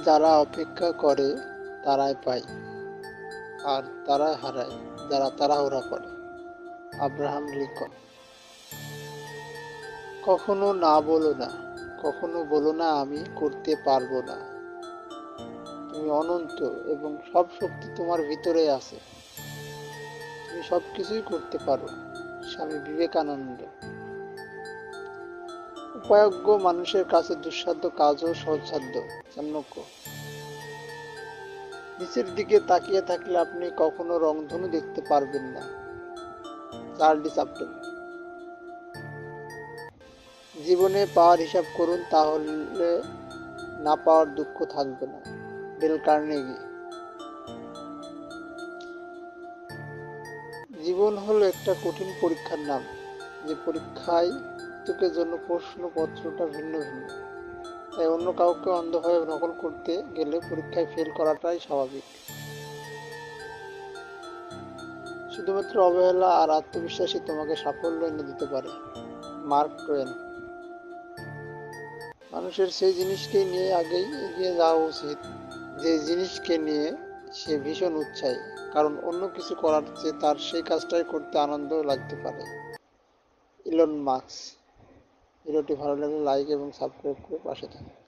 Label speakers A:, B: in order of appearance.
A: যারা অপেক্ষা করে তারাই পায়, আর তারাই হারায় যারা তাড়াহুড়া করে। Abraham Lincoln. কখনো না বলো না, কখনো বলো না আমি করতে পারবো না। তুমি অনন্ত এবং সব শক্তি তোমার ভিতরে আছে। তুমি সবকিছুই করতে পারো। স্বামী বিবেকানন্দ। উপায়জ্ঞ মানুষের কাছে দুঃসাধ্য কাজও সহজসাধ্য। চাণক্য। নিচের দিকে তাকিয়ে থাকলে আপনি কখনো রংধনু দেখতে পারবেন না। Charlie Chaplin. জীবনে পাওয়ার হিসাব করুন, তাহলে না পাওয়ার দুঃখ থাকবে না। Del Carnegie. জীবন হলো একটা কঠিন পরীক্ষার নাম, যে পরীক্ষায় প্রত্যেকের জন্য প্রশ্নপত্রটা ভিন্ন ভিন্ন। তাই অন্য কাউকে অন্ধভাবে নকল করতে গেলে পরীক্ষায় ফেল করাটাই স্বাভাবিক। শুধুমাত্র অবহেলা আর আত্মবিশ্বাসই তোমাকে সাফল্য এনে দিতে পারে। Mark two one. মানুষের সেই জিনিসকে নিয়ে আগেই এগিয়ে যাওয়া উচিত যে জিনিসকে নিয়ে সে ভীষণ উৎসাহী, কারণ অন্য কিছু করার চেয়ে তার সেই কাজটাই করতে আনন্দ লাগতে পারে। Elon Musk. ভিডিওটি ভালো লাগলে লাইক এবং সাবস্ক্রাইব করে পাশে থাকুন।